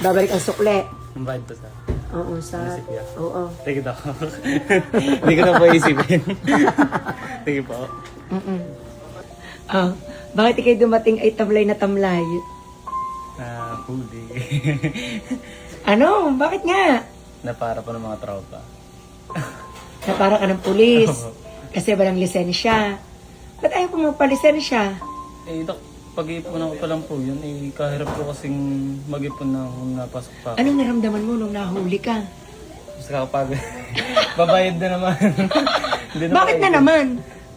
Babalik ang sukle. Ang bayad po sa Oo, sa... munisipyo. Oo. Sige daw. Hindi ko na po isipin. Sige po. Ah, bakit ikay dumating ay tamlay na tamlay? Huli. Ano? Bakit nga? Na para po ng mga tropa. Na para ka ng pulis. Kasi walang lisensya. Ba't ayaw po magpalisensya? Dok, pag-iipunan ko pa lang po yun. Kahirap po kasing mag-ipon na kung napasok pa ako. Anong naramdaman mo nung nahuli ka? Basta kakapag... Babayad na naman. Hindi Bakit na naman?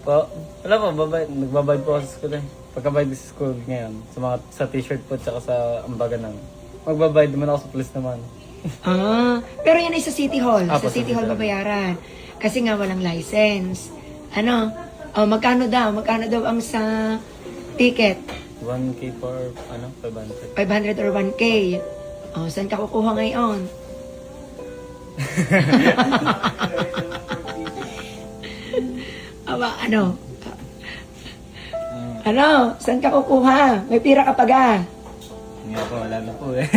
Po, wala po, babayad. Nagbabayad po ako sa school eh. Pagkabayad sa school ngayon, sa t-shirt po tsaka sa ambaga namin. Magbabayad naman ako sa police naman. Pero yan ay sa City Hall. Apo, Sa City sa Hall City Hall. babayaran. Kasi nga walang license. Ano? Magkano daw? Magkano daw ang sa ticket? 1K for, 500. 500 or 1K. Saan ka kukuha ngayon? Ano? Ano? Saan ka kukuha? May pira ka pa ga? Nga po, wala na po eh.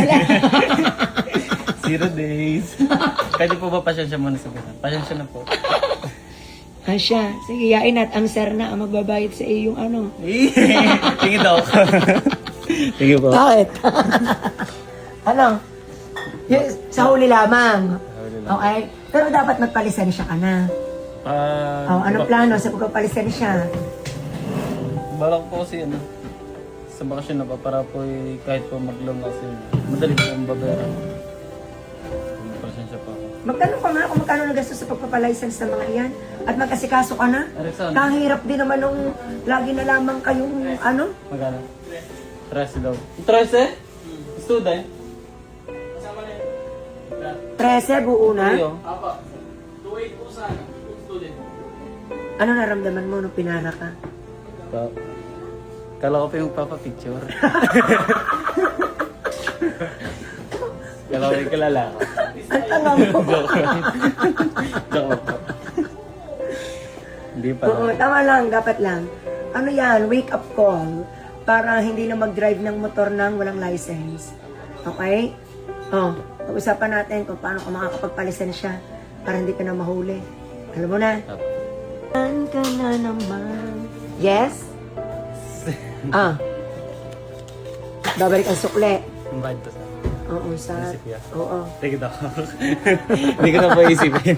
0 days. Pwede po ba pasyensya muna sa bilang? Pasyensya na po. Siya. Sige, yain at ang sir na ang magbabayad sa iyong ano. Tingin daw. Sige po. Bakit? Ano? Sa huli lamang. Okay? Pero dapat magpalisensya ka na. Anong plano sa pagpapalisensya? Balak po kasi sa bakasyon na pa para po kahit po mag-long kasi madali po ang babayaran. Pasensya pa ako. Magtanong ka nga kung magkano nagastos sa pagpapalicense ng mga iyan at magkasikaso ka na. Alexander. Kahirap din naman nung lagi na lamang kayong ano. Magkano? 13 daw. 13? Student? 13 buo na. Iyo. Ano naramdaman mo nung pinara ka? Kala ko pa yung papa-picture. Kala ko yung kilala ko. Ang tanga mo. Joke po. Hindi pa. Oo, tama lang, dapat lang. Ano yan, wake up call para hindi na mag-drive ng motor nang walang license. Okay? Pag-usapan natin kung paano ka makakapagpalisensya para hindi ka na mahuli. Alam mo na? Saan ka na naman? Yes? Babalik ang sukle. Ang bayad po sa Oo, sa... munisipyo. Oo. Sige daw. Hindi ko na po isipin.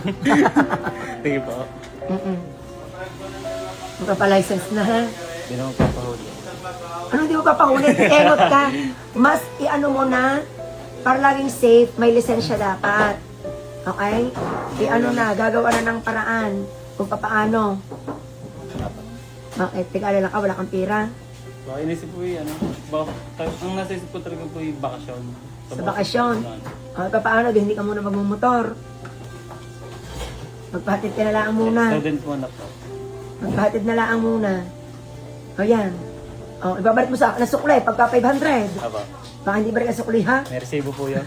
Sige po. Magpapalicense na ha? Hindi na magpapahuli. Ano hindi mo papahuli? Engot ka. Mas i-ano mo na para laging safe, may lisensya dapat. Okay? I-ano na, gagawa na ng paraan kung papaano. Bakit? Tig-alala ka, wala kang pira. Baka inisip po yung ang nasa isip ko talaga po yung bakasyon. Sa bakasyon. Papaano? Di hindi ka muna magmumotor. Magpahatid ka na lang muna. Student mo na po. Magpahatid na lang muna. O yan. Ibabalik mo sa nasukli pagka 500. Aba. Baka hindi balik ang sukli ha? May resibo po yun.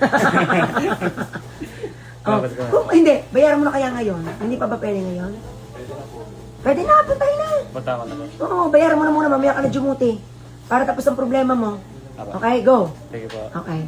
Hindi, bayaran mo na kaya ngayon. Hindi pa ba pwede ngayon? Pwede na, puntay na. Punta ko na po. Oo, bayaran mo na muna, mamaya ka na dumuti. Para tapos ang problema mo. Aba. Okay, go. Sige po. Okay.